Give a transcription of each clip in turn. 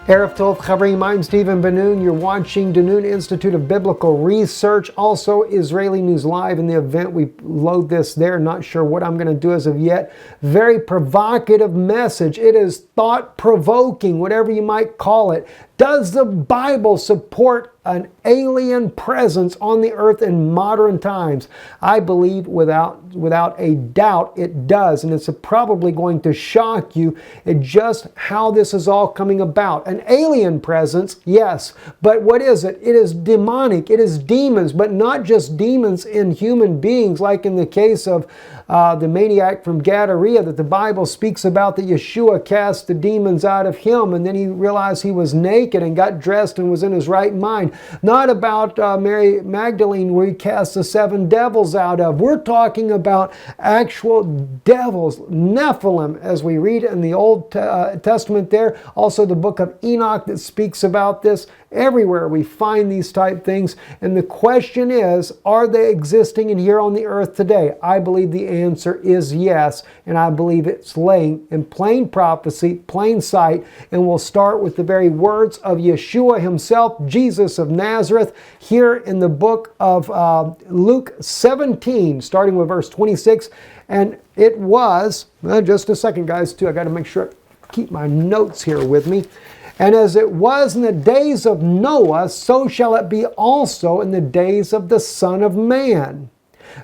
Erev Tov Chavrim, I'm Stephen Ben-Nun. You're watching Ben-Nun Institute of Biblical Research, also Israeli News Live. In the event we load this there, not sure what I'm going to do as of yet. Very provocative message. It is thought-provoking, whatever you might call it. Does the Bible support an alien presence on the earth in modern times? I believe without a doubt it does, and it's probably going to shock you at just how this is all coming about. An alien presence, yes, but what is it? It is demonic, it is demons, but not just demons in human beings, like in the case of the maniac from Gadara that the Bible speaks about, that Yeshua cast the demons out of him, and then he realized he was naked and got dressed and was in his right mind. Not about Mary Magdalene, where he cast the 7 devils out of. We're talking about actual devils, Nephalim, as we read in the Old Testament there. Also the book of Enoch that speaks about this. Everywhere we find these type things. And the question is, are they existing in here on the earth today? I believe the answer is yes. And I believe it's laying in plain prophecy, plain sight. And we'll start with the very words of Yeshua himself, Jesus of Nazareth, here in the book of Luke 17, starting with verse 26. And it was, just a second guys too, I got to make sure I keep my notes here with me. And as it was in the days of Noah, so shall it be also in the days of the Son of Man.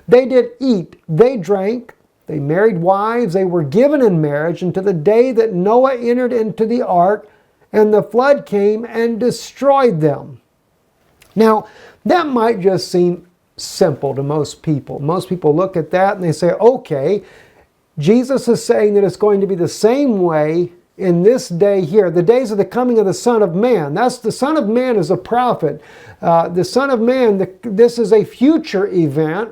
They did eat, they drank, they married wives, they were given in marriage until the day that Noah entered into the ark, and the flood came and destroyed them. Now, that might just seem simple to most people. Most people look at that and they say, okay, Jesus is saying that it's going to be the same way in this day here, the days of the coming of the Son of Man. That's the Son of Man is a prophet. The Son of Man, this is a future event,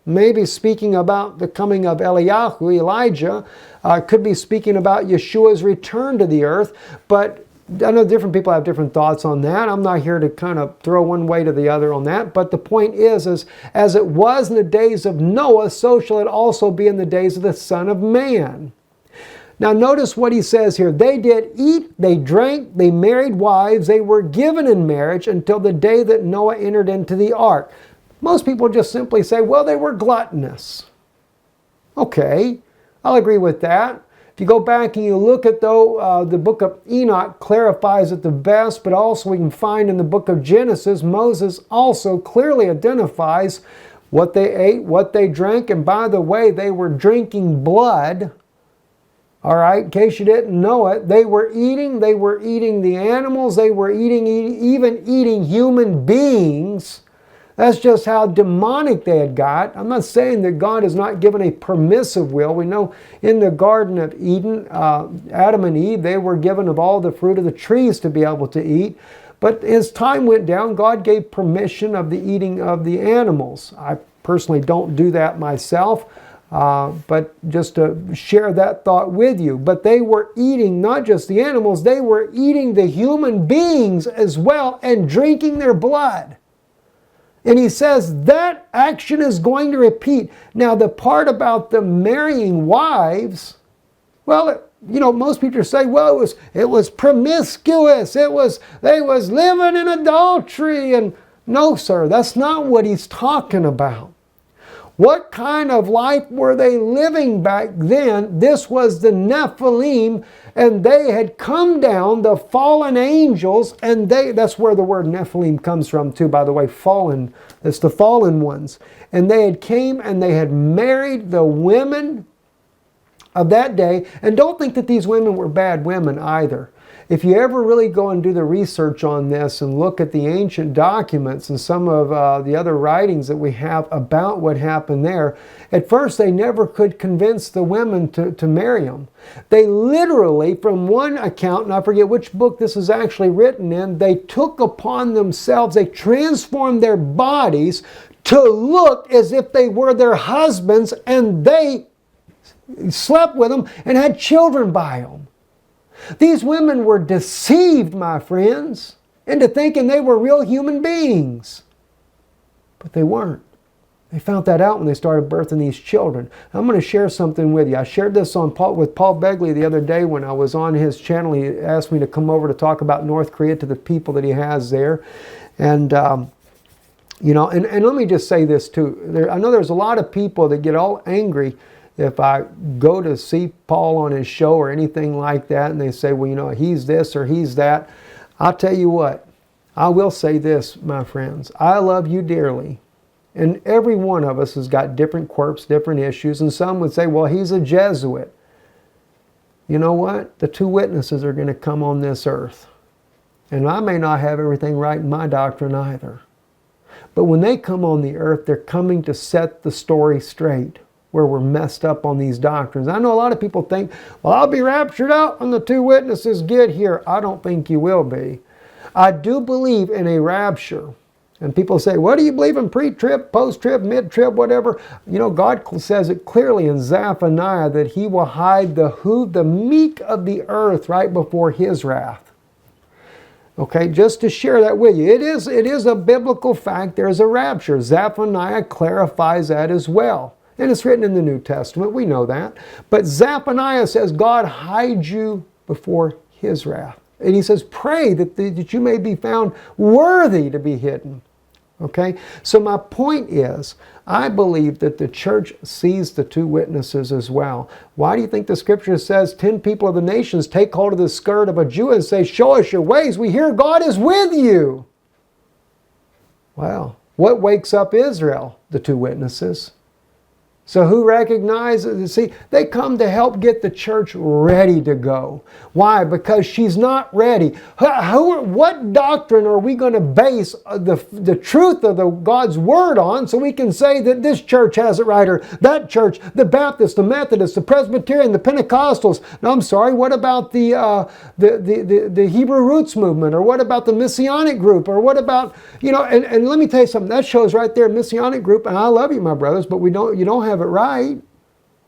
maybe speaking about the coming of Eliyahu, Elijah, could be speaking about Yeshua's return to the earth, but I know different people have different thoughts on that. I'm not here to kind of throw one way to the other on that, but the point is as it was in the days of Noah, so shall it also be in the days of the Son of Man. Now notice what he says here. They did eat, they drank, they married wives, they were given in marriage until the day that Noah entered into the ark. Most people just simply say, well, they were gluttonous. Okay, I'll agree with that. If you go back and you look at the book of Enoch clarifies it the best, but also we can find in the book of Genesis, Moses also clearly identifies what they ate, what they drank, and by the way, they were drinking blood. All right, in case you didn't know it, they were eating the animals, they were even eating human beings. That's just how demonic they had got. I'm not saying that God has not given a permissive will. We know in the Garden of Eden, Adam and Eve, they were given of all the fruit of the trees to be able to eat. But as time went down, God gave permission of the eating of the animals. I personally don't do that myself. But just to share that thought with you. But they were eating not just the animals, they were eating the human beings as well and drinking their blood. And he says that action is going to repeat. Now the part about them marrying wives, well, most people say, well, it was promiscuous. They was living in adultery. And no, sir, that's not what he's talking about. What kind of life were they living back then? This was the Nephalim, and they had come down, the fallen angels, and that's where the word Nephilim comes from too, by the way, fallen. It's the fallen ones. And they had came and they had married the women of that day. And don't think that these women were bad women either. If you ever really go and do the research on this and look at the ancient documents and some of the other writings that we have about what happened there, at first they never could convince the women to marry them. They literally, from one account, and I forget which book this is actually written in, they took upon themselves, they transformed their bodies to look as if they were their husbands, and they slept with them, and had children by them. These women were deceived, my friends, into thinking they were real human beings. But they weren't. They found that out when they started birthing these children. I'm going to share something with you. I shared this with Paul Begley the other day when I was on his channel. He asked me to come over to talk about North Korea to the people that he has there. And, you know, and let me just say this too. I know there's a lot of people that get all angry if I go to see Paul on his show or anything like that, and they say, well, you know, he's this or he's that. I'll tell you what. I will say this, my friends. I love you dearly. And every one of us has got different quirks, different issues. And some would say, well, he's a Jesuit. You know what? The two witnesses are going to come on this earth. And I may not have everything right in my doctrine either. But when they come on the earth, they're coming to set the story straight where we're messed up on these doctrines. I know a lot of people think, well, I'll be raptured out when the two witnesses get here. I don't think you will be. I do believe in a rapture. And people say, what do you believe in pre-trib, post-trib, mid-trib, whatever? You know, God says it clearly in Zephaniah that he will hide the meek of the earth right before his wrath. Okay, just to share that with you. It is a biblical fact. There's a rapture. Zephaniah clarifies that as well. And it's written in the New Testament. We know that. But Zephaniah says God hides you before his wrath. And he says, pray that you may be found worthy to be hidden. Okay? So my point is, I believe that the church sees the two witnesses as well. Why do you think the scripture says 10 people of the nations take hold of the skirt of a Jew and say, show us your ways. We hear God is with you. Well, what wakes up Israel? The two witnesses. So who recognizes? See, they come to help get the church ready to go. Why? Because she's not ready. What doctrine are we going to base the truth of God's Word on so we can say that this church has it right or that church, the Baptist, the Methodist, the Presbyterian, the Pentecostals? No, I'm sorry, what about the Hebrew Roots movement? Or what about the Messianic group? Or what about, you know, and let me tell you something, that shows right there, Messianic group, and I love you, my brothers, but you don't have it right.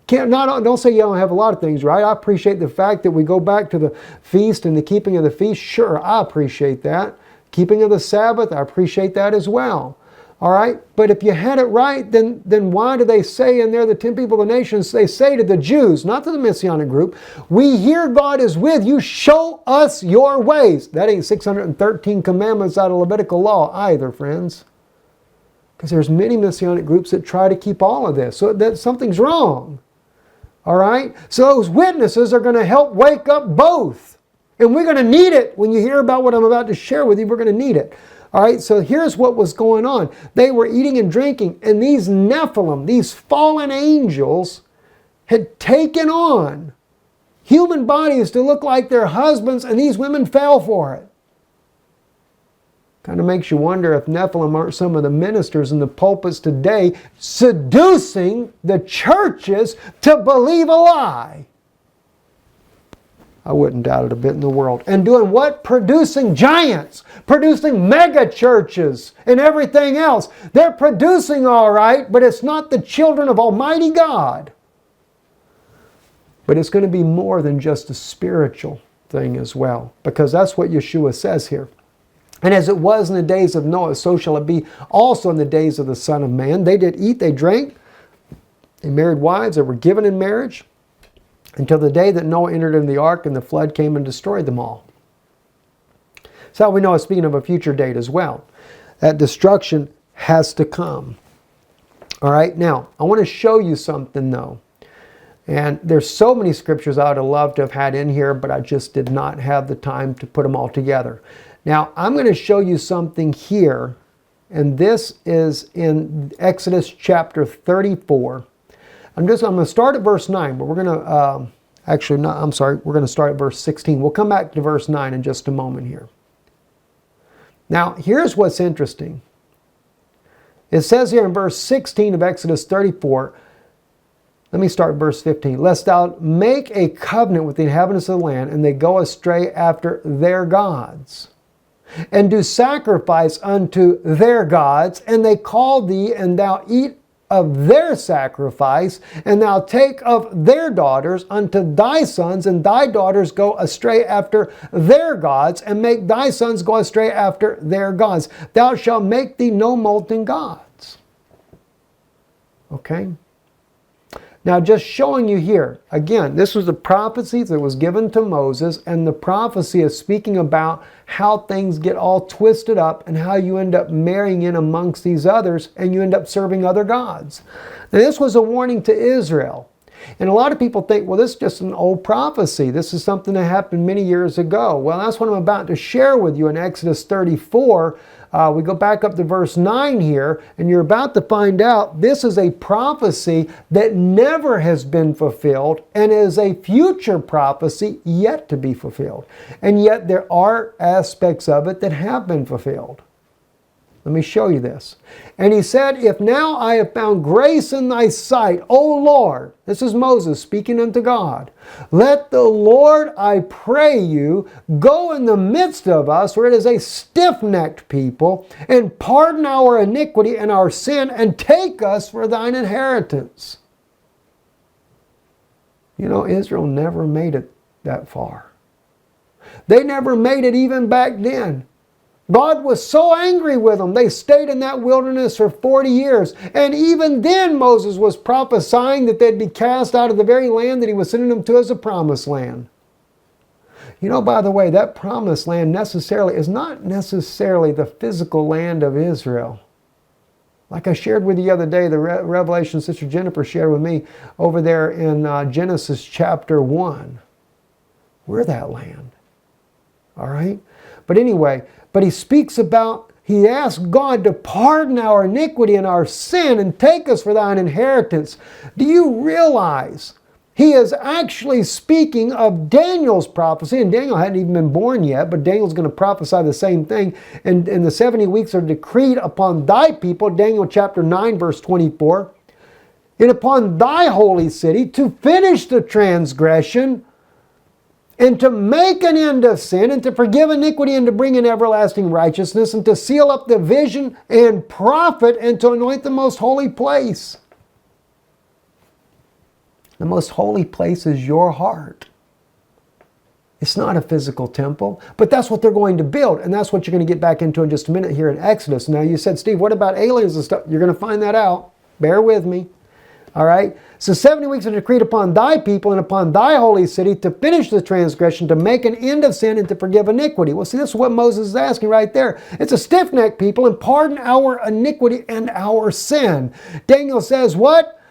Don't say you don't have a lot of things right. I appreciate the fact that we go back to the feast and the keeping of the feast. Sure, I appreciate that. Keeping of the Sabbath, I appreciate that as well. All right? But if you had it right, then why do they say in there, the 10 people of the nations, they say to the Jews, not to the Messianic group, we hear God is with you, show us your ways. That ain't 613 commandments out of Levitical law either, friends. Because there's many Messianic groups that try to keep all of this. So that something's wrong. All right? So those witnesses are going to help wake up both. And we're going to need it. When you hear about what I'm about to share with you, we're going to need it. All right? So here's what was going on. They were eating and drinking. And these Nephalim, these fallen angels, had taken on human bodies to look like their husbands. And these women fell for it. Kind of makes you wonder if Nephilim aren't some of the ministers in the pulpits today seducing the churches to believe a lie. I wouldn't doubt it a bit in the world. And doing what? Producing giants, producing mega churches and everything else. They're producing all right, but it's not the children of Almighty God. But it's going to be more than just a spiritual thing as well, because that's what Yeshua says here. And as it was in the days of Noah, so shall it be also in the days of the Son of Man. They did eat, they drank, they married wives, they were given in marriage, until the day that Noah entered into the ark and the flood came and destroyed them all. So we know it's speaking of a future date as well. That destruction has to come. All right, now, I want to show you something though. And there's so many scriptures I would have loved to have had in here, but I just did not have the time to put them all together. Now, I'm going to show you something here, and this is in Exodus chapter 34. I'm going to start at verse 9, but we're going to, we're going to start at verse 16. We'll come back to verse 9 in just a moment here. Now, here's what's interesting. It says here in verse 16 of Exodus 34, let me start at verse 15. Lest thou make a covenant with the inhabitants of the land, and they go astray after their gods, and do sacrifice unto their gods, and they call thee, and thou eat of their sacrifice, and thou take of their daughters unto thy sons, and thy daughters go astray after their gods, and make thy sons go astray after their gods. Thou shalt make thee no molten gods. Okay? Now, just showing you here, again, this was a prophecy that was given to Moses, and the prophecy is speaking about how things get all twisted up and how you end up marrying in amongst these others and you end up serving other gods. Now, this was a warning to Israel. And a lot of people think, well, this is just an old prophecy. This is something that happened many years ago. Well, that's what I'm about to share with you in Exodus 34. We go back up to verse 9 here, and you're about to find out this is a prophecy that never has been fulfilled and is a future prophecy yet to be fulfilled. And yet there are aspects of it that have been fulfilled. Let me show you this. And he said, if now I have found grace in thy sight, O Lord, this is Moses speaking unto God, let the Lord, I pray you, go in the midst of us, for it is a stiff-necked people, and pardon our iniquity and our sin, and take us for thine inheritance. You know, Israel never made it that far. They never made it even back then. God was so angry with them. They stayed in that wilderness for 40 years. And even then Moses was prophesying that they'd be cast out of the very land that he was sending them to as a promised land. You know, by the way, that promised land is not necessarily the physical land of Israel. Like I shared with you the other day, the revelation Sister Jennifer shared with me over there in Genesis chapter 1. We're that land. All right? But anyway, but he speaks about, he asks God to pardon our iniquity and our sin and take us for thine inheritance. Do you realize he is actually speaking of Daniel's prophecy? And Daniel hadn't even been born yet, but Daniel's going to prophesy the same thing. And the 70 weeks are decreed upon thy people, Daniel chapter 9, verse 24, and upon thy holy city to finish the transgression, and to make an end of sin, and to forgive iniquity, and to bring in everlasting righteousness, and to seal up the vision and prophet, and to anoint the most holy place. The most holy place is your heart. It's not a physical temple, but that's what they're going to build, and that's what you're going to get back into in just a minute here in Exodus. Now you said, Steve, what about aliens and stuff? You're going to find that out. Bear with me. All right? So 70 weeks are decreed upon thy people and upon thy holy city to finish the transgression, to make an end of sin, and to forgive iniquity. Well, see, this is what Moses is asking right there. It's a stiff-necked people, and pardon our iniquity and our sin. Daniel says what?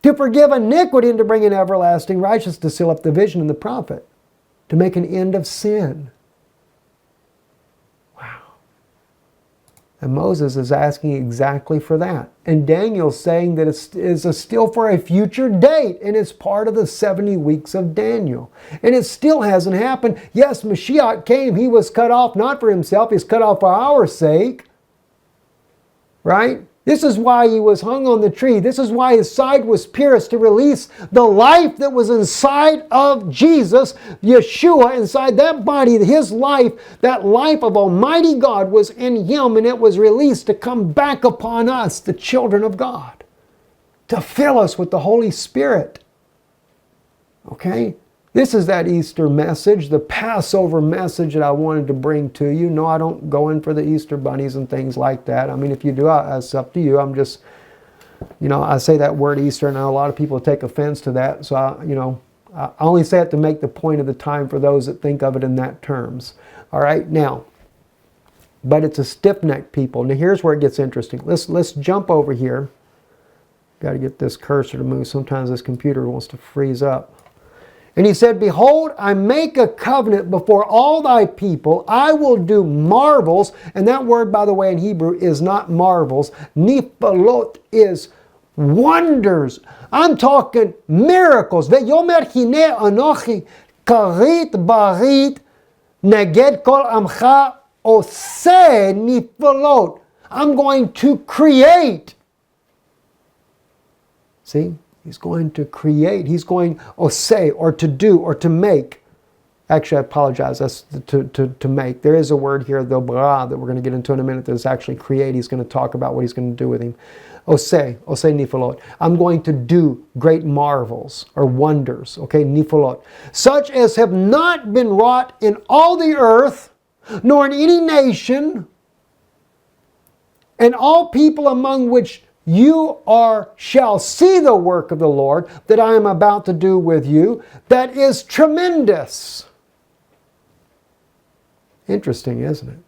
To forgive iniquity and to bring in everlasting righteousness, to seal up the vision and the prophet, to make an end of sin. And Moses is asking exactly for that. And Daniel's saying that it is still for a future date, and it's part of the 70 weeks of Daniel. And it still hasn't happened. Yes, Mashiach came. He was cut off not for himself. He's cut off for our sake. Right? This is why he was hung on the tree. This is why his side was pierced, to release the life that was inside of Jesus, Yeshua, inside that body, his life, that life of Almighty God was in him, and it was released to come back upon us, the children of God, to fill us with the Holy Spirit. Okay? This is that Easter message, the Passover message that I wanted to bring to you. No, I don't go in for the Easter bunnies and things like that. I mean, if you do, it's up to you. I'm just, I say that word Easter, and a lot of people take offense to that. So, I only say it to make the point of the time for those that think of it in that terms. All right, now, but it's a stiff-necked people. Now, here's where it gets interesting. Let's jump over here. Got to get this cursor to move. Sometimes this computer wants to freeze up. And he said, behold, I make a covenant before all thy people. I will do marvels. And that word, by the way, in Hebrew is not marvels. Nephalot is wonders. I'm talking miracles. Ve'yomer hine anochi karit barit neged kol amcha oseh nephalot. I'm going to create. See? He's going to create. He's going, or say, or to do, or to make. Actually, I apologize. That's to make. There is a word here, the bara, that we're going to get into in a minute, that is actually create. He's going to talk about what he's going to do with him. nifalot. I'm going to do great marvels or wonders, okay, nifalot, such as have not been wrought in all the earth, nor in any nation, and all people among which you shall see the work of the Lord that I am about to do with you, that is tremendous. Interesting, isn't it?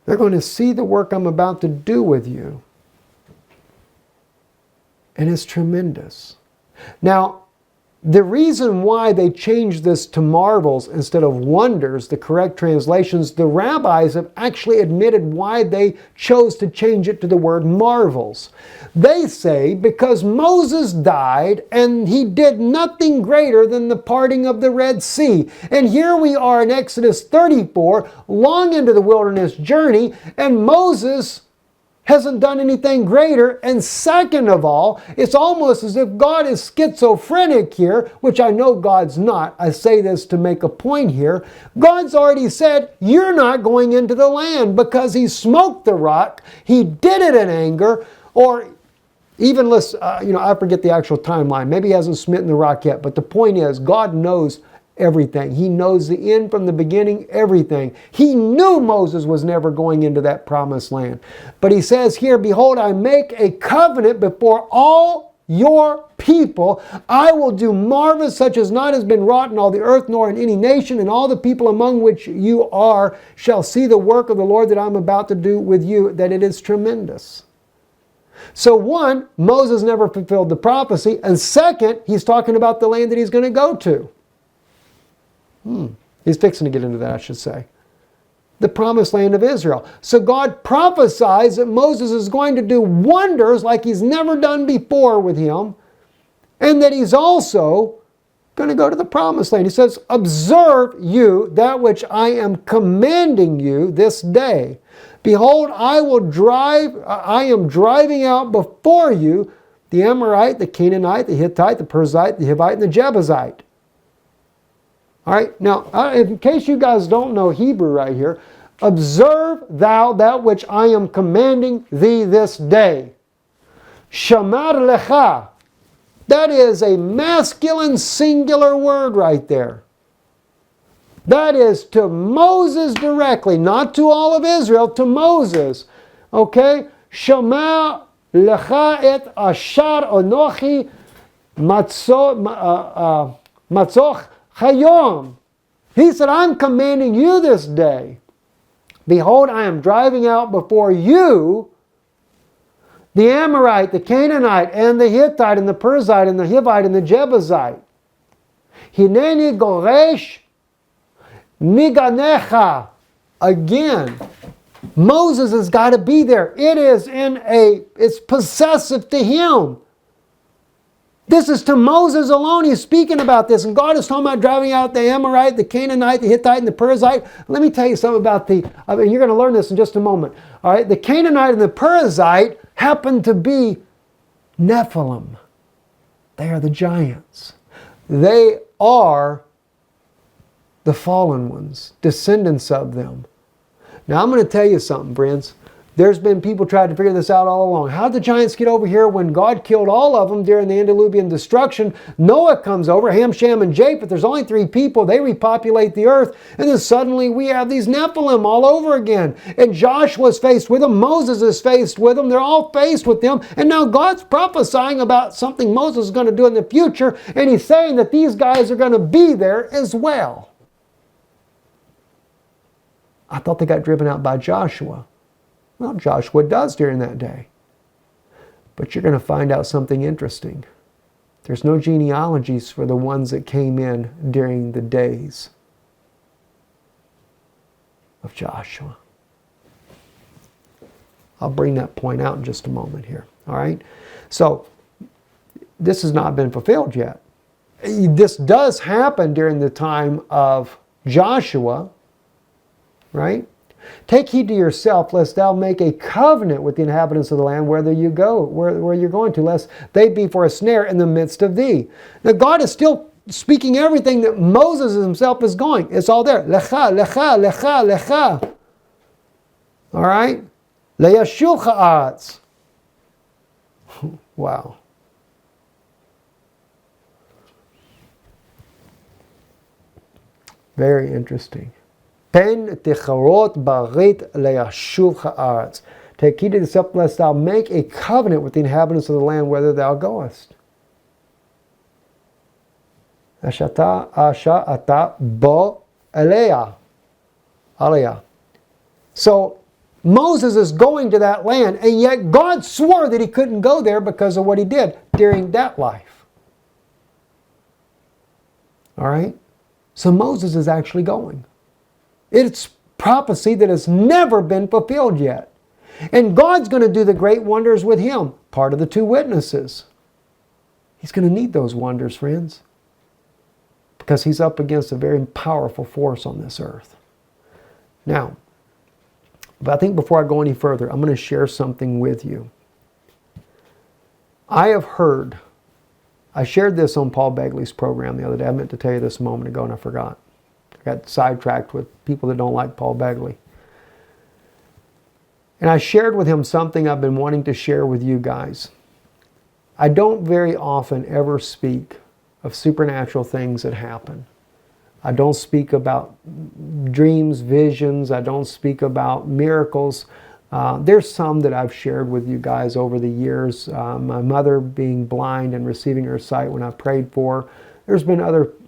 They're going to see the work I'm about to do with you. And it's tremendous. Now, the reason why they changed this to marvels instead of wonders, the correct translations, the rabbis have actually admitted why they chose to change it to the word marvels. They say because Moses died and he did nothing greater than the parting of the Red Sea. And here we are in Exodus 34, long into the wilderness journey, and Moses hasn't done anything greater. And second of all, it's almost as if God is schizophrenic here, which I know God's not. I say this to make a point here. God's already said, you're not going into the land, because he smoked the rock. He did it in anger, or even I forget the actual timeline. Maybe he hasn't smitten the rock yet. But the point is, God knows everything. He knows the end from the beginning, everything. He knew Moses was never going into that promised land. But he says here, behold, I make a covenant before all your people. I will do marvels such as not has been wrought in all the earth, nor in any nation, and all the people among which you are shall see the work of the Lord that I'm about to do with you, that it is tremendous. So one, Moses never fulfilled the prophecy, and second, he's talking about the land that he's going to go to. He's fixing to get into that, I should say. The promised land of Israel. So God prophesies that Moses is going to do wonders like he's never done before with him, and that he's also going to go to the promised land. He says, observe you that which I am commanding you this day. Behold, I am driving out before you the Amorite, the Canaanite, the Hittite, the Perizzite, the Hivite, and the Jebusite. All right, now, in case you guys don't know Hebrew right here, observe thou that which I am commanding thee this day. Shamar lecha. That is a masculine singular word right there. That is to Moses directly, not to all of Israel, to Moses. Okay? Shamar lecha et ashar onochi matzoch Hayom. He said, I'm commanding you this day. Behold, I am driving out before you the Amorite, the Canaanite, and the Hittite, and the Perizzite, and the Hivite, and the Jebusite. Hineni goresh miganecha. Again, Moses has got to be there. It's possessive to him. This is to Moses alone. He's speaking about this. And God is talking about driving out the Amorite, the Canaanite, the Hittite, and the Perizzite. Let me tell you something about you're going to learn this in just a moment. All right, the Canaanite and the Perizzite happen to be Nephalim. They are the giants. They are the fallen ones, descendants of them. Now I'm going to tell you something, friends. There's been people trying to figure this out all along. How did the giants get over here when God killed all of them during the antediluvian destruction? Noah comes over, Ham, Shem, and Japheth. There's only 3 people. They repopulate the earth. And then suddenly we have these Nephilim all over again. And Joshua's faced with them. Moses is faced with them. They're all faced with them. And now God's prophesying about something Moses is going to do in the future. And he's saying that these guys are going to be there as well. I thought they got driven out by Joshua. Well, Joshua does during that day. But you're going to find out something interesting. There's no genealogies for the ones that came in during the days of Joshua. I'll bring that point out in just a moment here. All right? So, this has not been fulfilled yet. This does happen during the time of Joshua, right? Take heed to yourself, lest thou make a covenant with the inhabitants of the land where you go, where you're going to, lest they be for a snare in the midst of thee. Now God is still speaking everything that Moses himself is going. It's all there. Lecha, lecha, lecha, lecha. All right? Leyashuv ha'aretz. Wow. Very interesting. Pen ticharot barit leyashuv haaretz. Take heed to thyself, lest thou make a covenant with the inhabitants of the land whither thou goest. Ashata asha ata bo eleah. Aliyah. So Moses is going to that land, and yet God swore that he couldn't go there because of what he did during that life. All right? So Moses is actually going. It's prophecy that has never been fulfilled yet. And God's going to do the great wonders with him, part of the two witnesses. He's going to need those wonders, friends, because he's up against a very powerful force on this earth. Now, but I think before I go any further, I'm going to share something with you. I have heard, I shared this on Paul Begley's program the other day. I meant to tell you this a moment ago and I forgot. I got sidetracked with people that don't like Paul Begley. And I shared with him something I've been wanting to share with you guys. I don't very often ever speak of supernatural things that happen. I don't speak about dreams, visions. I don't speak about miracles. There's some that I've shared with you guys over the years. My mother being blind and receiving her sight when I prayed for her. There's been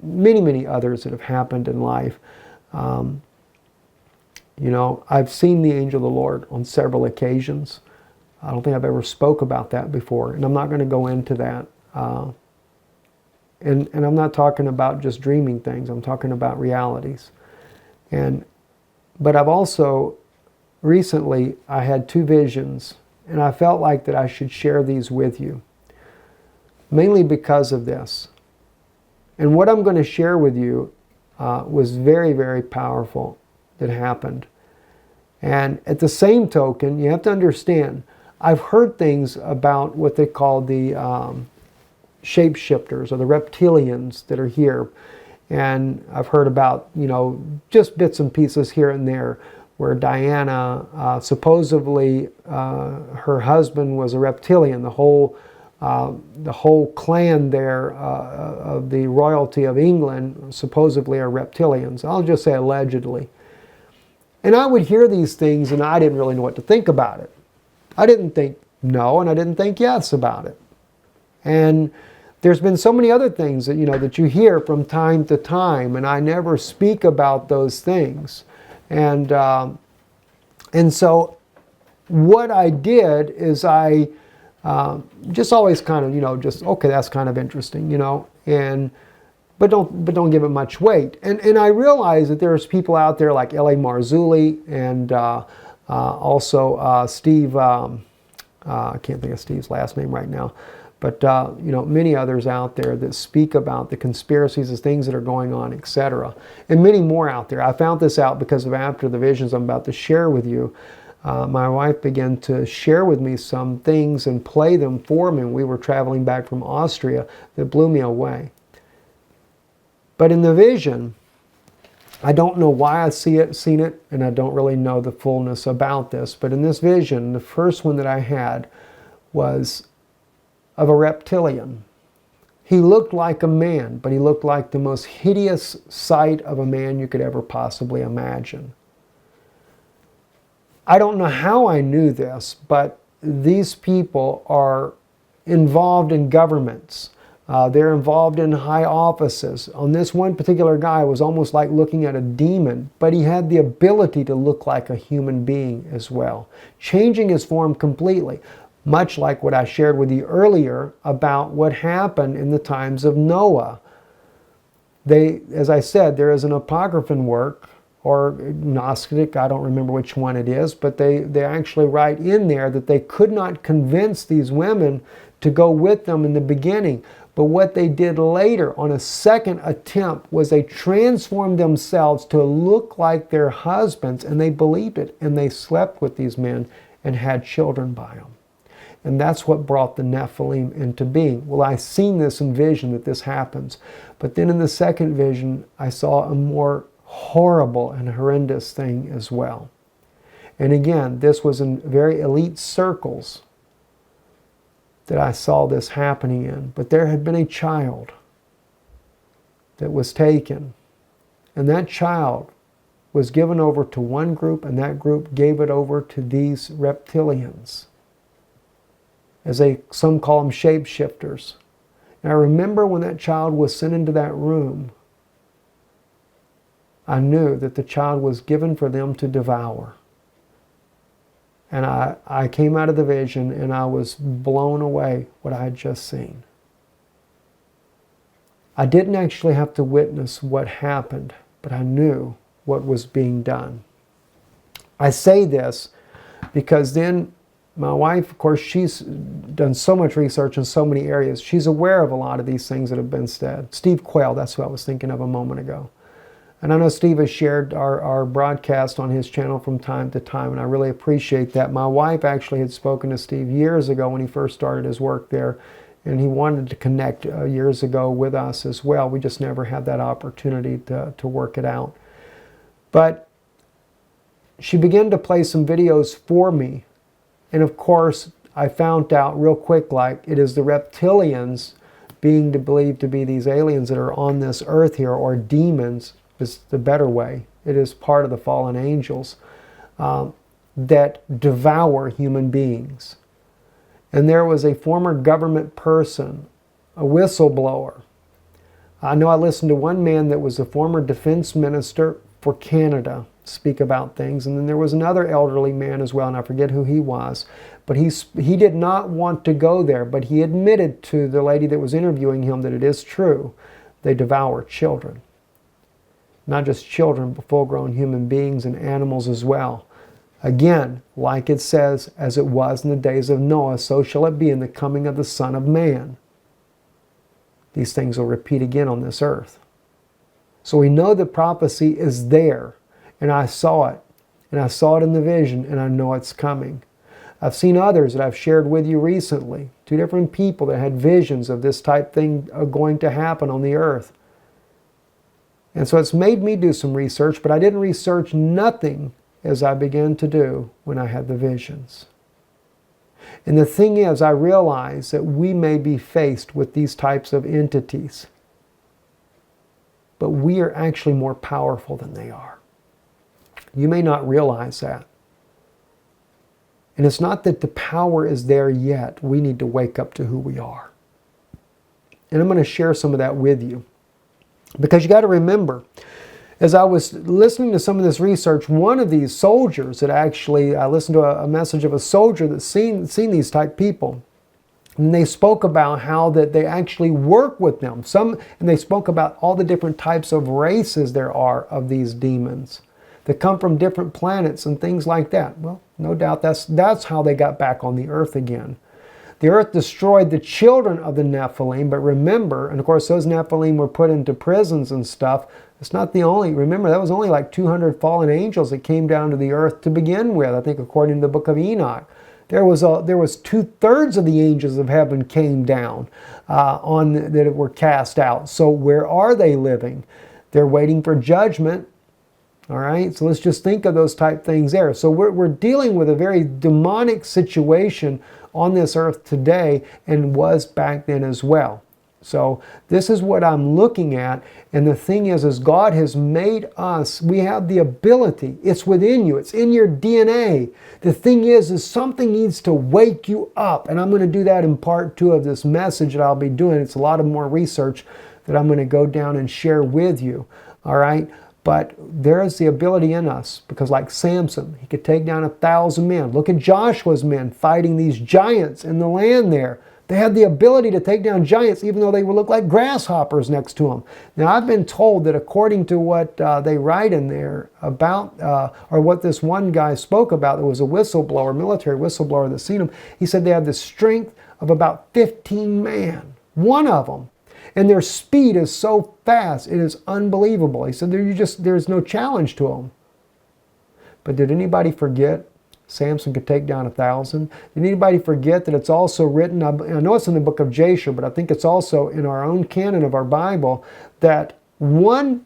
many others that have happened in life. You know, I've seen the angel of the Lord on several occasions. I don't think I've ever spoke about that before, and I'm not going to go into that. And I'm not talking about just dreaming things. I'm talking about realities. But I've also, recently, I had two visions, and I felt like that I should share these with you, mainly because of this. And what I'm going to share with you was very, very powerful that happened. And at the same token, you have to understand, I've heard things about what they call the shapeshifters or the reptilians that are here. And I've heard about, you know, just bits and pieces here and there where Diana, supposedly her husband was a reptilian. The whole clan there of the royalty of England supposedly are reptilians. I'll just say allegedly. And I would hear these things and I didn't really know what to think about it. I didn't think no and I didn't think yes about it. And there's been so many other things that, you know, that you hear from time to time, and I never speak about those things. And so what I did is I just always kind of, you know, just, okay, that's kind of interesting, you know, but don't give it much weight. And I realize that there's people out there like L.A. Marzulli and also Steve, I can't think of Steve's last name right now, but you know, many others out there that speak about the conspiracies, the things that are going on, etc. And many more out there. I found this out because of after the visions I'm about to share with you. My wife began to share with me some things and play them for me when we were traveling back from Austria that blew me away. But in the vision, I don't know why I seen it, and I don't really know the fullness about this. But in this vision, the first one that I had was of a reptilian. He looked like a man, but he looked like the most hideous sight of a man you could ever possibly imagine. I don't know how I knew this, but these people are involved in governments. They're involved in high offices. On this one particular guy, it was almost like looking at a demon, but he had the ability to look like a human being as well, changing his form completely, much like what I shared with you earlier about what happened in the times of Noah. As I said, there is an apocryphal work, or Gnostic, I don't remember which one it is, but they actually write in there that they could not convince these women to go with them in the beginning. But what they did later on a second attempt was they transformed themselves to look like their husbands, and they believed it, and they slept with these men and had children by them. And that's what brought the Nephalim into being. Well, I seen this in vision that this happens. But then in the second vision, I saw a more horrible and horrendous thing as well. And again, this was in very elite circles. that I saw this happening in. But there had been a child that was taken, and that child was given over to one group, and that group gave it over to these reptilians, as some call them shapeshifters. And I remember when that child was sent into that room, I knew that the child was given for them to devour. And I came out of the vision and I was blown away what I had just seen. I didn't actually have to witness what happened, but I knew what was being done. I say this because then my wife, of course, she's done so much research in so many areas. She's aware of a lot of these things that have been said. Steve Quayle, that's who I was thinking of a moment ago. And I know Steve has shared our broadcast on his channel from time to time, and I really appreciate that. My wife actually had spoken to Steve years ago when he first started his work there, and he wanted to connect years ago with us as well. We just never had that opportunity to work it out. But she began to play some videos for me, and of course, I found out real quick, like, it is the reptilians being believed to be these aliens that are on this earth here, or demons, is the better way. It is part of the fallen angels that devour human beings. And there was a former government person, a whistleblower. I know I listened to one man that was a former defense minister for Canada speak about things, and then there was another elderly man as well, and I forget who he was, but he did not want to go there, but he admitted to the lady that was interviewing him that it is true. They devour children. Not just children, but full-grown human beings and animals as well. Again, like it says, as it was in the days of Noah, so shall it be in the coming of the Son of Man. These things will repeat again on this earth. So we know that prophecy is there, and I saw it. And I saw it in the vision, and I know it's coming. I've seen others that I've shared with you recently. 2 different people that had visions of this type thing going to happen on the earth. And so it's made me do some research, but I didn't research nothing as I began to do when I had the visions. And the thing is, I realize that we may be faced with these types of entities, but we are actually more powerful than they are. You may not realize that. And it's not that the power is there yet. We need to wake up to who we are. And I'm going to share some of that with you. Because you got to remember, as I was listening to some of this research, one of these soldiers that actually, I listened to a message of a soldier that's seen these type people. And they spoke about how that they actually work with them. And they spoke about all the different types of races there are of these demons that come from different planets and things like that. Well, no doubt that's how they got back on the earth again. The earth destroyed the children of the Nephalim, but remember, and of course those Nephalim were put into prisons and stuff. It's not the only, remember that was only like 200 fallen angels that came down to the earth to begin with, I think according to the book of Enoch. There was 2/3 of the angels of heaven came down that were cast out. So where are they living? They're waiting for judgment. All right, so let's just think of those type things there. So we're dealing with a very demonic situation on this earth today, and was back then as well. So this is what I'm looking at, and the thing is God has made us, we have the ability, it's within you, it's in your DNA. The thing is something needs to wake you up, and I'm going to do that in part 2 of this message that I'll be doing. It's a lot of more research that I'm going to go down and share with you, all right? But there is the ability in us, because like Samson, he could take down 1,000 men. Look at Joshua's men fighting these giants in the land there. They had the ability to take down giants even though they would look like grasshoppers next to them. Now I've been told that according to what they write in there about, or what this one guy spoke about, there was a whistleblower, military whistleblower that seen him, he said they had the strength of about 15 men, one of them. And their speed is so fast, it is unbelievable. He said there's no challenge to them. But did anybody forget Samson could take down 1,000? Did anybody forget that it's also written, I know it's in the book of Jasher, but I think it's also in our own canon of our Bible, that one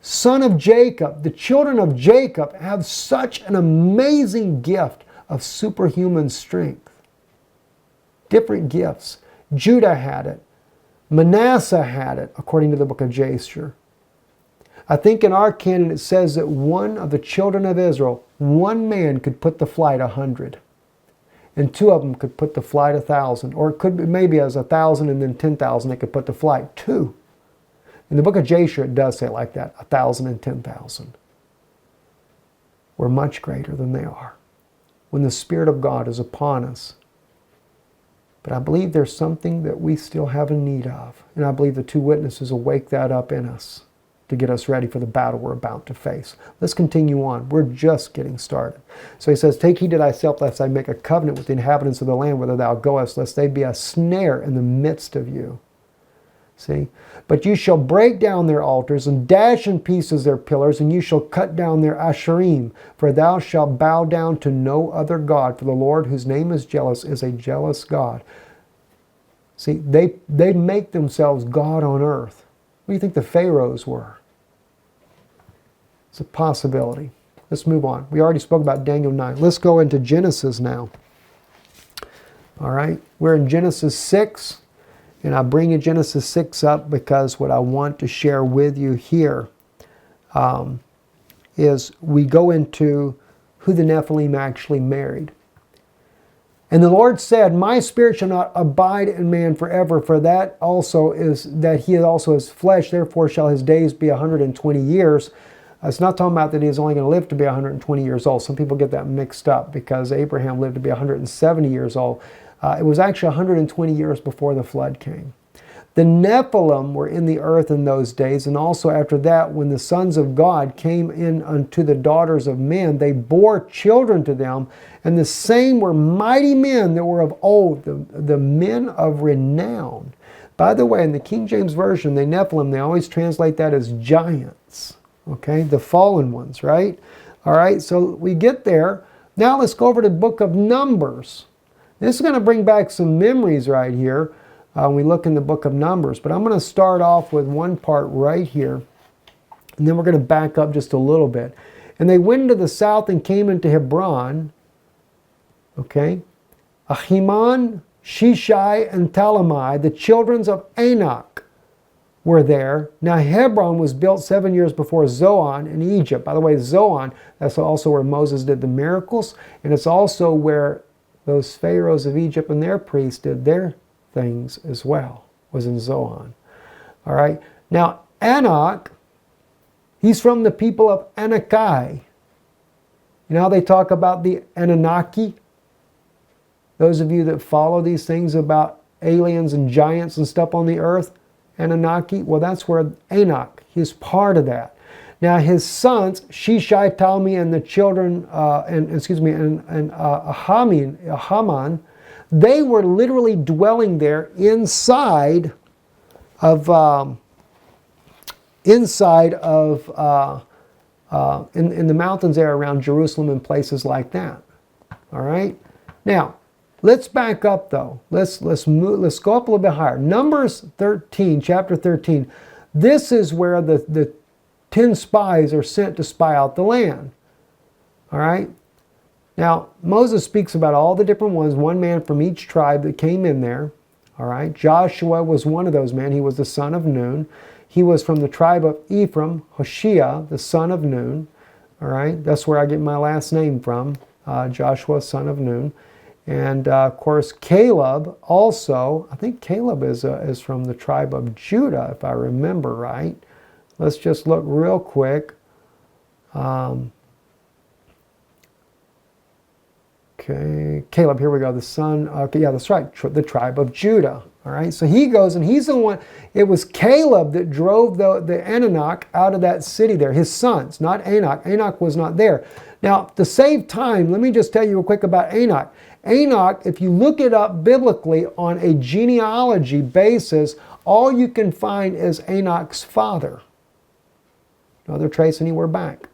son of Jacob, the children of Jacob, have such an amazing gift of superhuman strength. Different gifts. Judah had it. Manasseh had it, according to the book of Jasher. I think in our canon it says that one of the children of Israel, one man could put to flight 100. And two of them could put to flight 1,000. Or it could be maybe as 1,000 and then 10,000 they could put to flight. Two. In the book of Jasher it does say it like that, 1,000 and 10,000. We're much greater than they are when the Spirit of God is upon us. But I believe there's something that we still have a need of. And I believe the two witnesses will wake that up in us to get us ready for the battle we're about to face. Let's continue on. We're just getting started. So he says, take heed to thyself, lest I make a covenant with the inhabitants of the land whither thou goest, lest they be a snare in the midst of you. See? But you shall break down their altars and dash in pieces their pillars, and you shall cut down their asherim. For thou shalt bow down to no other God, for the Lord, whose name is jealous, is a jealous God. See, they make themselves God on earth. What do you think the pharaohs were? It's a possibility. Let's move on. We already spoke about Daniel 9. Let's go into Genesis now. All right, we're in Genesis 6. And I bring you Genesis 6 up because what I want to share with you here is we go into who the Nephalim actually married. And the Lord said, my spirit shall not abide in man forever, for that also is that he also is flesh, therefore shall his days be 120 years. It's not talking about that he is only going to live to be 120 years old. Some people get that mixed up because Abraham lived to be 170 years old. It was actually 120 years before the flood came. The Nephilim were in the earth in those days, and also after that, when the sons of God came in unto the daughters of men, they bore children to them, and the same were mighty men that were of old, the men of renown. By the way, in the King James Version, the Nephilim, they always translate that as giants, okay? The fallen ones, right? All right, so we get there. Now let's go over to the book of Numbers. This is going to bring back some memories right here when we look in the book of Numbers. But I'm going to start off with one part right here. And then we're going to back up just a little bit. And they went into the south and came into Hebron. Okay. Ahiman, Shishai, and Talmai, the children of Enoch, were there. Now Hebron was built 7 years before Zoan in Egypt. By the way, Zoan, that's also where Moses did the miracles. And it's also where those pharaohs of Egypt and their priests did their things as well, was in Zoan. All right. Now, Enoch, he's from the people of Anakai. You know how they talk about the Anunnaki? Those of you that follow these things about aliens and giants and stuff on the earth, Anunnaki, well, that's where Enoch, he's part of that. Now his sons, Shishai, Talmi, and the children, Haman, they were literally dwelling there inside of in the mountains there around Jerusalem and places like that. All right. Now let's back up though. Let's go up a little bit higher. Numbers 13, chapter 13. This is where the 10 spies are sent to spy out the land. All right. Now, Moses speaks about all the different ones, one man from each tribe that came in there. All right. Joshua was one of those men. He was the son of Nun. He was from the tribe of Ephraim, Hoshea, the son of Nun. All right. That's where I get my last name from, Joshua, son of Nun. And of course, Caleb also, I think Caleb is from the tribe of Judah, if I remember right. Let's just look real quick. Okay, Caleb, here we go. The son, okay, yeah, that's right, the tribe of Judah. All right, so he goes and he's the one, it was Caleb that drove the Enoch out of that city there, his sons, not Enoch. Enoch was not there. Now, to save time, let me just tell you real quick about Enoch. Enoch, if you look it up biblically on a genealogy basis, all you can find is Enoch's father. No other trace anywhere back.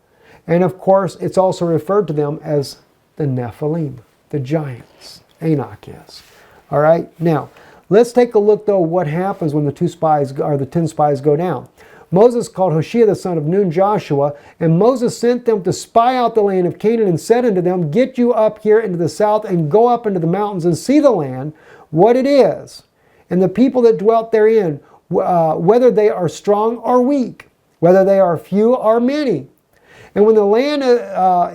And of course, it's also referred to them as the Nephilim, the giants. Enoch is. All right, now, let's take a look though what happens when the 10 spies go down. Moses called Hoshea the son of Nun Joshua, and Moses sent them to spy out the land of Canaan and said unto them, get you up here into the south and go up into the mountains and see the land, what it is, and the people that dwelt therein, whether they are strong or weak, whether they are few or many. And when the land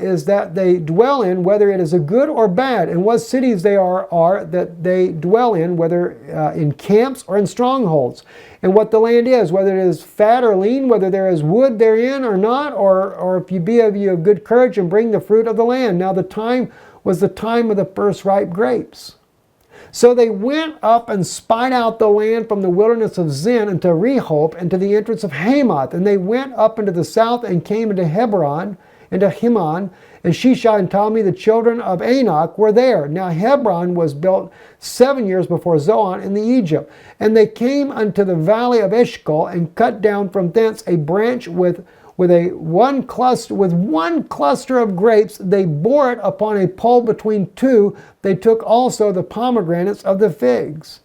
is that they dwell in, whether it is a good or bad, and what cities they are that they dwell in, whether in camps or in strongholds, and what the land is, whether it is fat or lean, whether there is wood therein or not, or if you be of you of good courage and bring the fruit of the land. Now the time was the time of the first ripe grapes. So they went up and spied out the land from the wilderness of Zin unto Rehob, and to the entrance of Hamath. And they went up into the south and came into Hebron, into Himon, and Shishai and Talmi, the children of Enoch, were there. Now Hebron was built 7 years before Zoan in the Egypt. And they came unto the valley of Eshcol, and cut down from thence a branch with one cluster of grapes. They bore it upon a pole between two. They took also the pomegranates of the figs.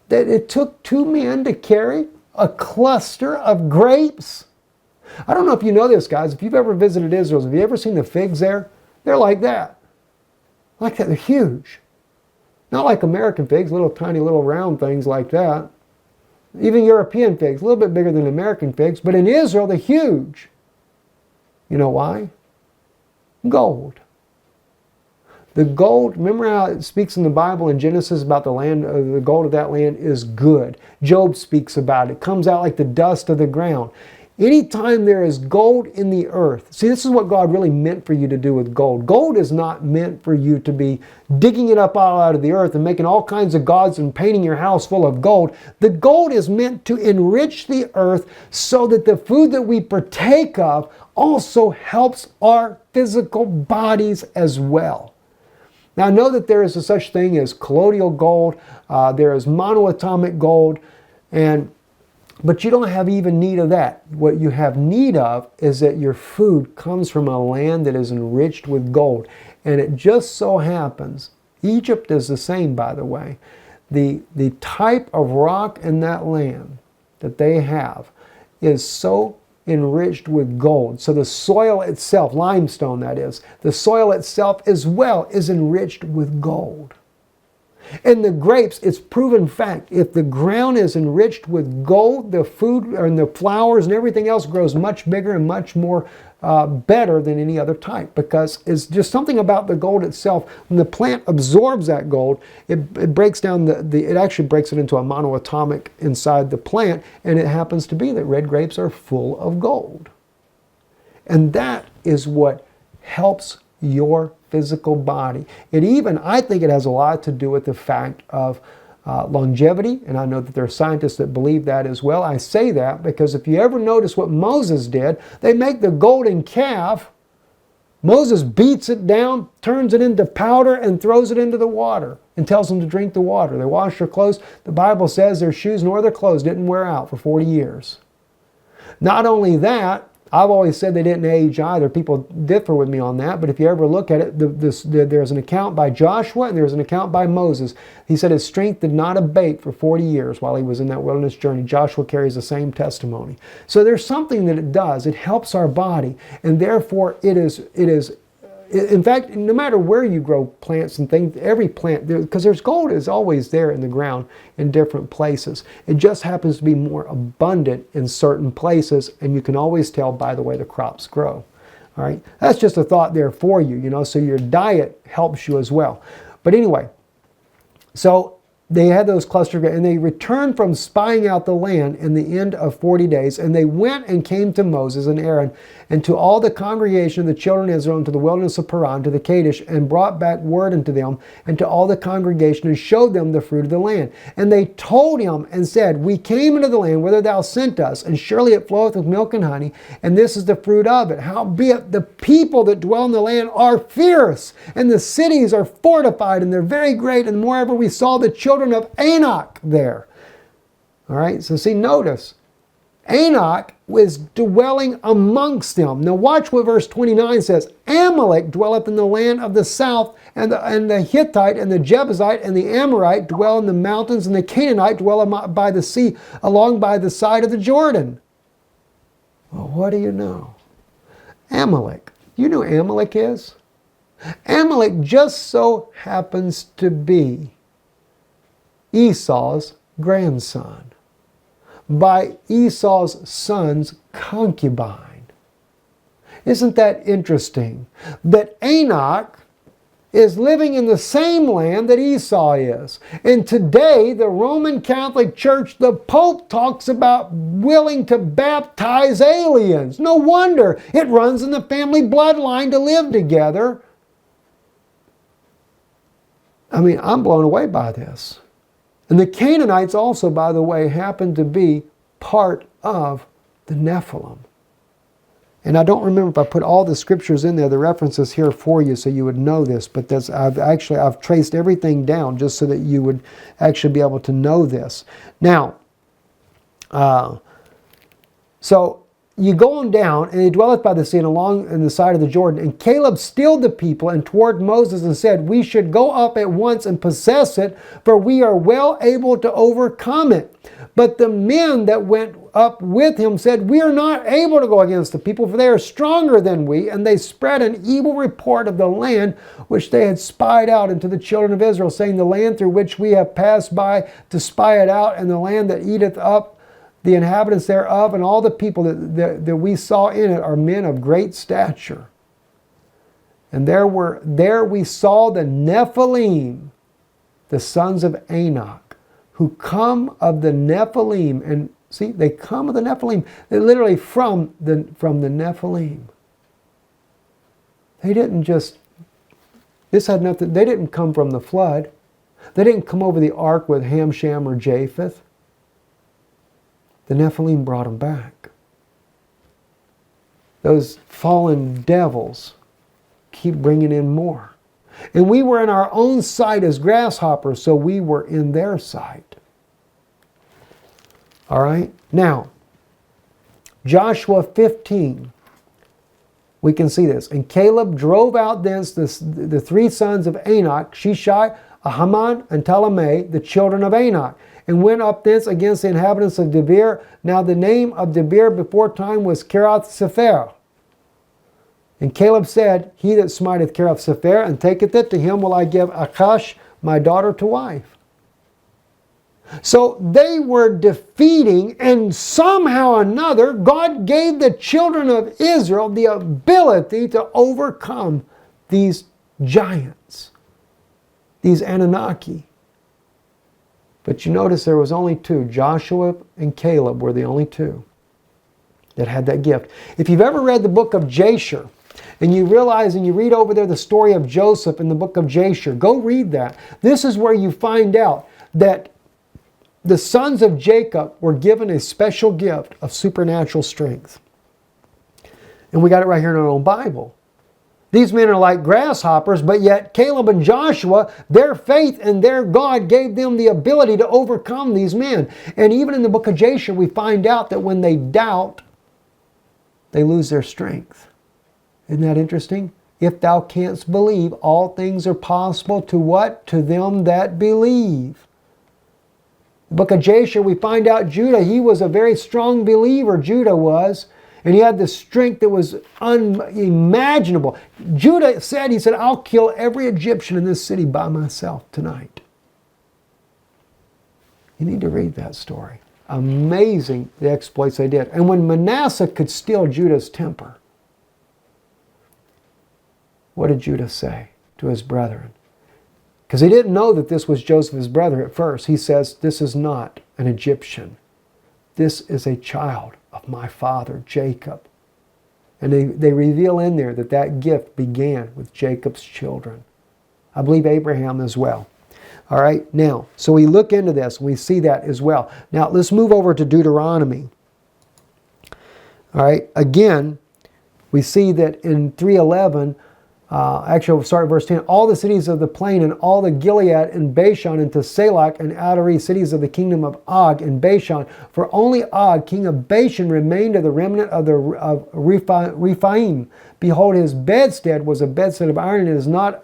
That it took 2 men to carry a cluster of grapes. I don't know if you know this, guys. If you've ever visited Israel, have you ever seen the figs there? They're like that. Like that. They're huge. Not like American figs, little tiny little round things like that. Even European figs, a little bit bigger than American figs, but in Israel, they're huge. You know why? Gold. The gold, remember how it speaks in the Bible in Genesis about the land, the gold of that land is good. Job speaks about it. It comes out like the dust of the ground. Anytime there is gold in the earth, see, this is what God really meant for you to do with gold. Gold is not meant for you to be digging it up all out of the earth and making all kinds of gods and painting your house full of gold. The gold is meant to enrich the earth so that the food that we partake of also helps our physical bodies as well. Now, I know that there is a such thing as colloidal gold, there is monoatomic gold, but you don't have even need of that. What you have need of is that your food comes from a land that is enriched with gold. And it just so happens, Egypt is the same, by the way. The type of rock in that land that they have is so enriched with gold. So the soil itself, limestone that is, the soil itself as well is enriched with gold. And the grapes, it's proven fact, if the ground is enriched with gold, the food and the flowers and everything else grows much bigger and much more better than any other type, because it's just something about the gold itself. When the plant absorbs that gold, it breaks down it actually breaks it into a monoatomic inside the plant, and it happens to be that red grapes are full of gold. And that is what helps your physical body. I think it has a lot to do with the fact of longevity, and I know that there are scientists that believe that as well. I say that because if you ever notice what Moses did, they make the golden calf. Moses beats it down, turns it into powder, and throws it into the water and tells them to drink the water. They wash their clothes. The Bible says their shoes nor their clothes didn't wear out for 40 years. Not only that, I've always said they didn't age either. People differ with me on that, but if you ever look at it, there's an account by Joshua and there's an account by Moses. He said his strength did not abate for 40 years while he was in that wilderness journey. Joshua carries the same testimony. So there's something that it does. It helps our body, and therefore it is. In fact, no matter where you grow plants and things, every plant, because there's gold is always there in the ground in different places. It just happens to be more abundant in certain places, and you can always tell by the way the crops grow. All right, that's just a thought there for you, so your diet helps you as well. But anyway, so they had those cluster, and they returned from spying out the land in the end of 40 days. And they went and came to Moses and Aaron and to all the congregation of the children of Israel into the wilderness of Paran, to the Kadesh, and brought back word unto them and to all the congregation, and showed them the fruit of the land. And they told him and said, we came into the land whither thou sent us, and surely it floweth with milk and honey, and this is the fruit of it. Howbeit the people that dwell in the land are fierce, and the cities are fortified, and they're very great, and moreover we saw the children of Enoch there. All right, so see, notice, Enoch was dwelling amongst them. Now watch what verse 29 says. Amalek dwelleth in the land of the south, and the Hittite and the Jebusite and the Amorite dwell in the mountains, and the Canaanite dwell by the sea along by the side of the Jordan. Well, what do you know? Amalek. You know who Amalek is? Amalek just so happens to be Esau's grandson, by Esau's son's concubine. Isn't that interesting? That Enoch is living in the same land that Esau is. And today, the Roman Catholic Church, the Pope talks about willing to baptize aliens. No wonder. It runs in the family bloodline to live together. I mean, I'm blown away by this. And the Canaanites also, by the way, happen to be part of the Nephilim. And I don't remember if I put all the scriptures in there, the references here for you so you would know this, but I've traced everything down just so that you would actually be able to know this. Now, so you go on down, and he dwelleth by the sea and along in the side of the Jordan. And Caleb stilled the people and toward Moses and said, we should go up at once and possess it, for we are well able to overcome it. But the men that went up with him said, we are not able to go against the people, for they are stronger than we. And they spread an evil report of the land which they had spied out unto the children of Israel, saying, the land through which we have passed by to spy it out, and the land that eateth up the inhabitants thereof, and all the people that we saw in it are men of great stature. And there we saw the Nephalim, the sons of Enoch, who come of the Nephalim. And see, they come of the Nephalim. They're literally from the Nephalim. They didn't just, this had nothing, they didn't come from the flood. They didn't come over the ark with Ham, Shem, or Japheth. The Nephilim brought them back. Those fallen devils keep bringing in more. And we were in our own sight as grasshoppers, so we were in their sight. All right? Now, Joshua 15, we can see this. And Caleb drove out thence the three sons of Enoch, Shishai, Ahiman, and Talmai, the children of Enoch, and went up thence against the inhabitants of Debir. Now the name of Debir before time was Kiriath-Sepher. And Caleb said, he that smiteth Kiriath-Sepher and taketh it, to him will I give Achash, my daughter, to wife. So they were defeating, and somehow or another, God gave the children of Israel the ability to overcome these giants, these Anunnaki. But you notice there was only two. Joshua and Caleb were the only two that had that gift. If you've ever read the book of Jasher, and you realize and you read over there the story of Joseph in the book of Jasher, go read that. This is where you find out that the sons of Jacob were given a special gift of supernatural strength. And we got it right here in our own Bible. These men are like grasshoppers, but yet Caleb and Joshua, their faith in their God gave them the ability to overcome these men. And even in the book of Jasher, we find out that when they doubt, they lose their strength. Isn't that interesting? If thou canst believe, all things are possible to what? To them that believe. The book of Jasher, we find out Judah, he was a very strong believer, Judah was. And he had the strength that was unimaginable. Judah said, he said, I'll kill every Egyptian in this city by myself tonight. You need to read that story. Amazing the exploits they did. And when Manasseh could steal Judah's temper, what did Judah say to his brethren? Because he didn't know that this was Joseph's brother at first. He says, this is not an Egyptian. This is a child of my father, Jacob. And they reveal in there that that gift began with Jacob's children. I believe Abraham as well. All right, now, so we look into this, and we see that as well. Now, let's move over to Deuteronomy. All right, again, we see that in 3:11, actually, we'll start at verse 10. All the cities of the plain and all the Gilead and Bashan and Tesalach and Adari, cities of the kingdom of Og and Bashan. For only Og, king of Bashan, remained of the remnant of Rephaim. Behold, his bedstead was a bedstead of iron, and it is not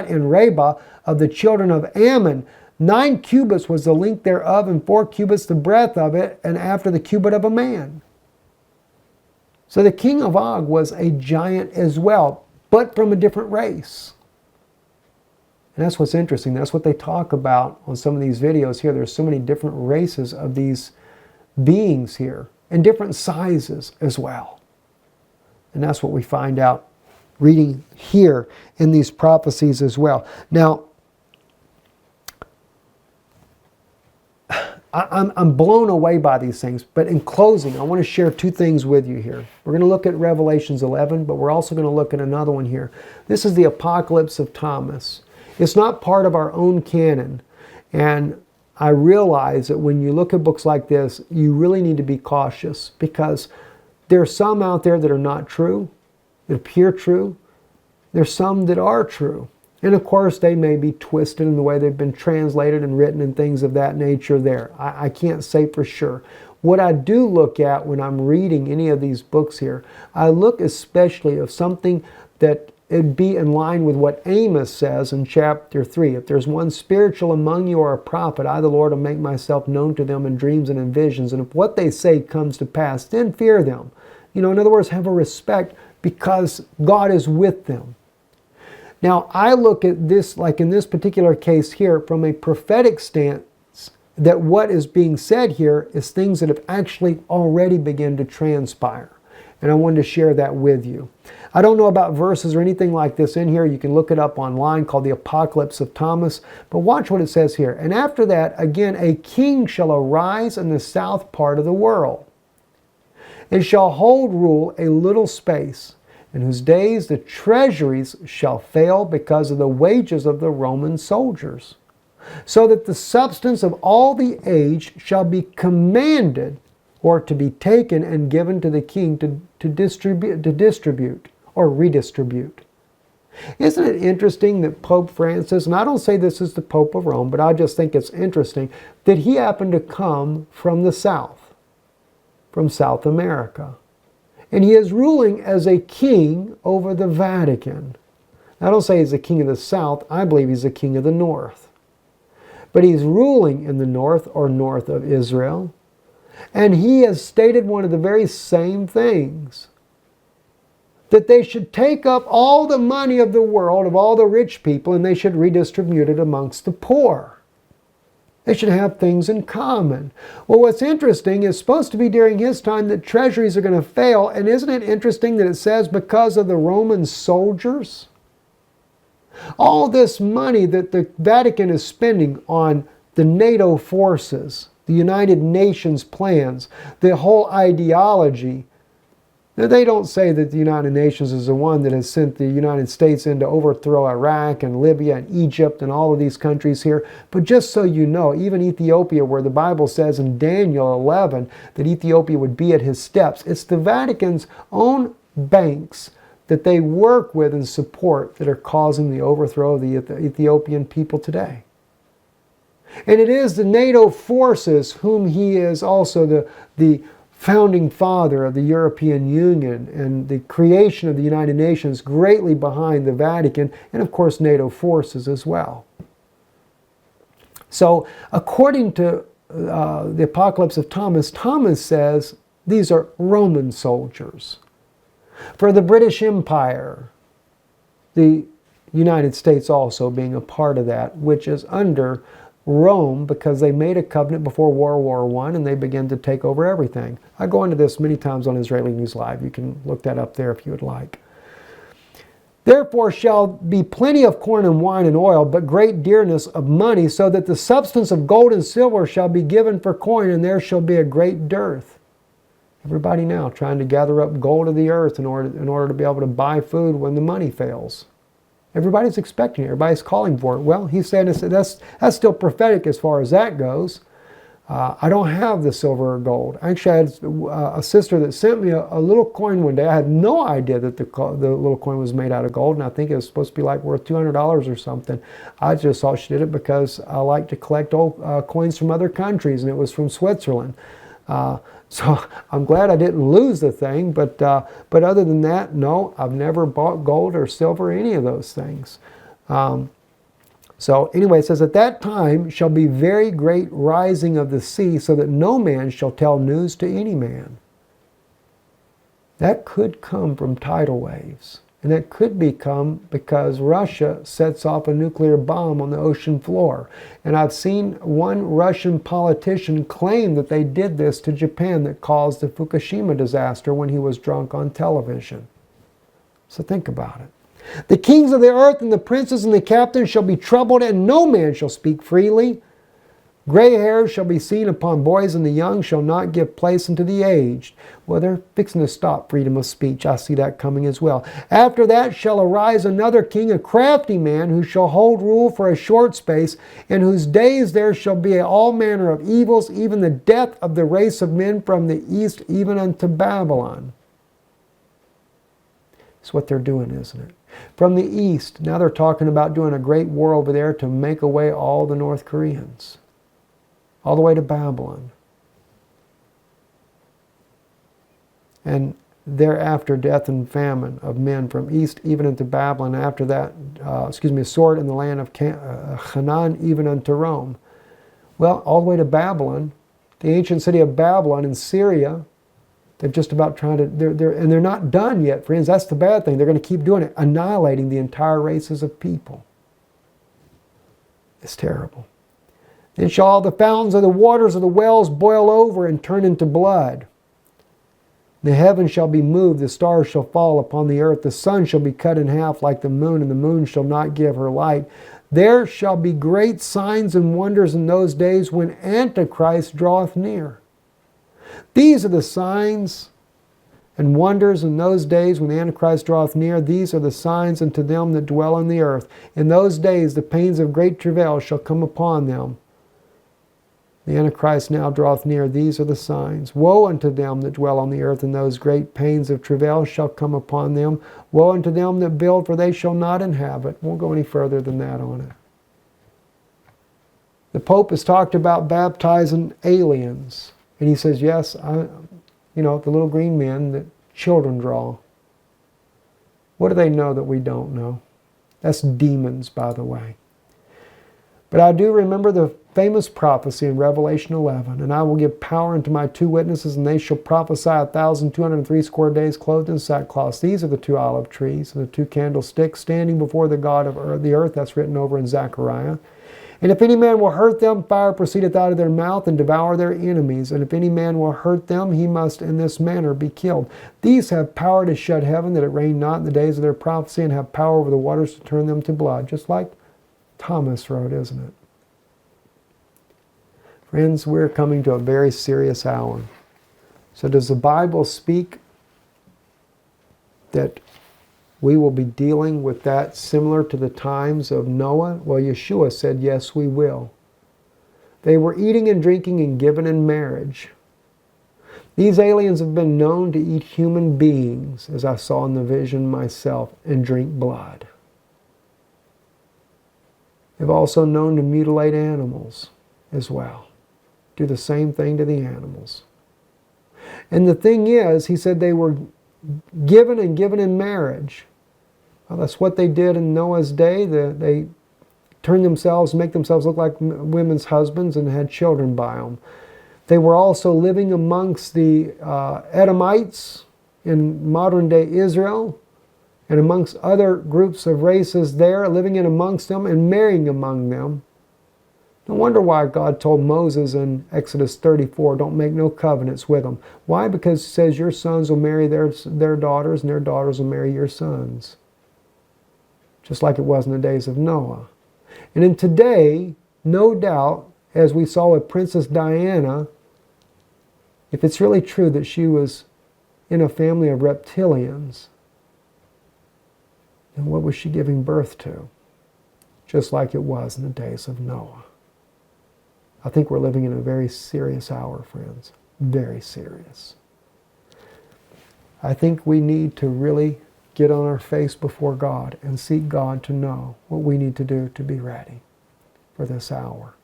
in Rabbah of the children of Ammon. 9 cubits was the length thereof, and 4 cubits the breadth of it, and after the cubit of a man. So the king of Og was a giant as well, but from a different race. And that's what's interesting. That's what they talk about on some of these videos here. There's so many different races of these beings here, and different sizes as well. And that's what we find out reading here in these prophecies as well. Now, I'm blown away by these things, but in closing, I want to share two things with you here. We're going to look at Revelations 11, but we're also going to look at another one here. This is the Apocalypse of Thomas. It's not part of our own canon, and I realize that when you look at books like this, you really need to be cautious, because there are some out there that are not true, that appear true. There's some that are true. And of course, they may be twisted in the way they've been translated and written and things of that nature there. I can't say for sure. What I do look at when I'm reading any of these books here, I look especially of something that it'd be in line with what Amos says in chapter 3. If there's one spiritual among you or a prophet, I, the Lord, will make myself known to them in dreams and in visions. And if what they say comes to pass, then fear them. In other words, have a respect, because God is with them. Now, I look at this, like in this particular case here, from a prophetic stance, that what is being said here is things that have actually already begun to transpire. And I wanted to share that with you. I don't know about verses or anything like this in here. You can look it up online, called the Apocalypse of Thomas. But watch what it says here. And after that, again, a king shall arise in the south part of the world, and shall hold rule a little space, in whose days the treasuries shall fail because of the wages of the Roman soldiers, so that the substance of all the age shall be commanded, or to be taken and given to the king to distribute or redistribute. Isn't it interesting that Pope Francis, and I don't say this is the Pope of Rome, but I just think it's interesting, that he happened to come from the South, from South America. And he is ruling as a king over the Vatican. I don't say he's the king of the South. I believe he's the king of the North. But he's ruling in the north, or north of Israel. And he has stated one of the very same things, that they should take up all the money of the world, of all the rich people, and they should redistribute it amongst the poor. They should have things in common. Well, what's interesting is supposed to be during his time that treasuries are going to fail. And isn't it interesting that it says because of the Roman soldiers? All this money that the Vatican is spending on the NATO forces, the United Nations plans, the whole ideology. Now, they don't say that the United Nations is the one that has sent the United States in to overthrow Iraq and Libya and Egypt and all of these countries here. But just so you know, even Ethiopia, where the Bible says in Daniel 11 that Ethiopia would be at his steps, it's the Vatican's own banks that they work with and support that are causing the overthrow of the Ethiopian people today. And it is the NATO forces, whom he is also the founding father of the European Union and the creation of the United Nations, greatly behind the Vatican, and of course NATO forces as well. So according to the Apocalypse of Thomas, Thomas says these are Roman soldiers. For the British Empire, the United States also being a part of that, which is under Rome, because they made a covenant before World War I and they began to take over everything. I go into this many times on Israeli News Live. You can look that up there if you would like. Therefore shall be plenty of corn and wine and oil, but great dearness of money, so that the substance of gold and silver shall be given for coin, and there shall be a great dearth. Everybody now trying to gather up gold of the earth in order to be able to buy food when the money fails. Everybody's expecting it. Everybody's calling for it. Well, he's saying that's still prophetic as far as that goes. I don't have the silver or gold. Actually, I had a sister that sent me a little coin one day. I had no idea that the little coin was made out of gold, and I think it was supposed to be like worth $200 or something. I just thought she did it because I like to collect old coins from other countries, and it was from Switzerland. So I'm glad I didn't lose the thing, but other than that, no, I've never bought gold or silver or any of those things. So anyway, it says, at that time shall be very great rising of the sea, so that no man shall tell news to any man. That could come from tidal waves. And that could become because Russia sets off a nuclear bomb on the ocean floor. And I've seen one Russian politician claim that they did this to Japan that caused the Fukushima disaster when he was drunk on television. So think about it. The kings of the earth and the princes and the captains shall be troubled, and no man shall speak freely. Gray hairs shall be seen upon boys, and the young shall not give place unto the aged. Well, they're fixing to stop freedom of speech. I see that coming as well. After that shall arise another king, a crafty man, who shall hold rule for a short space, in whose days there shall be all manner of evils, even the death of the race of men from the east even unto Babylon. That's what they're doing, isn't it? From the east, now they're talking about doing a great war over there to make away all the North Koreans. All the way to Babylon. And thereafter death and famine of men from east even unto Babylon. After that, a sword in the land of Canaan even unto Rome. Well, all the way to Babylon, the ancient city of Babylon in Syria. They're just about trying to, they're not done yet, friends. That's the bad thing. They're going to keep doing it, annihilating the entire races of people. It's terrible. Then shall all the fountains of the waters of the wells boil over and turn into blood. The heaven shall be moved, the stars shall fall upon the earth, the sun shall be cut in half like the moon, and the moon shall not give her light. There shall be great signs and wonders in those days when Antichrist draweth near. These are the signs and wonders in those days when the Antichrist draweth near. These are the signs unto them that dwell on the earth. In those days the pains of great travail shall come upon them. The Antichrist now draweth near. These are the signs. Woe unto them that dwell on the earth, and those great pains of travail shall come upon them. Woe unto them that build, for they shall not inhabit. Won't go any further than that on it. The Pope has talked about baptizing aliens. And he says, yes, the little green men that children draw. What do they know that we don't know? That's demons, by the way. But I do remember the famous prophecy in Revelation 11, and I will give power unto my 2 witnesses, and they shall prophesy 1,260 days clothed in sackcloth. These are the 2 olive trees and the 2 candlesticks standing before the God of the earth. That's written over in Zechariah. And if any man will hurt them, fire proceedeth out of their mouth and devour their enemies. And if any man will hurt them, he must in this manner be killed. These have power to shut heaven, that it rain not in the days of their prophecy, and have power over the waters to turn them to blood. Just like Thomas wrote, isn't it? Friends, we're coming to a very serious hour. So does the Bible speak that we will be dealing with that similar to the times of Noah? Well, Yeshua said, yes, we will. They were eating and drinking and given in marriage. These aliens have been known to eat human beings, as I saw in the vision myself, and drink blood. They've also known to mutilate animals as well. Do the same thing to the animals. And the thing is, he said they were given and given in marriage. Well, that's what they did in Noah's day. They turned themselves, make themselves look like women's husbands and had children by them. They were also living amongst the Edomites in modern day Israel, and amongst other groups of races there, living in amongst them and marrying among them. No wonder why God told Moses in Exodus 34, don't make no covenants with them. Why? Because it says your sons will marry their daughters, and their daughters will marry your sons. Just like it was in the days of Noah. And in today, no doubt, as we saw with Princess Diana, if it's really true that she was in a family of reptilians, then what was she giving birth to? Just like it was in the days of Noah. I think we're living in a very serious hour, friends. Very serious. I think we need to really get on our face before God and seek God to know what we need to do to be ready for this hour.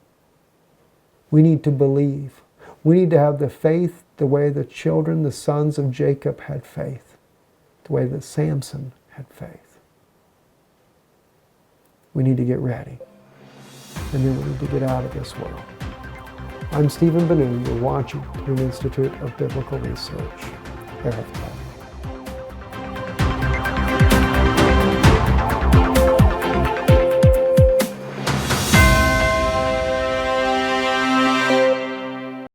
We need to believe. We need to have the faith the way the children, the sons of Jacob had faith, the way that Samson had faith. We need to get ready. And then we need to get out of this world. I'm Stephen Benoon. You're watching the Institute of Biblical Research. Erev Tov.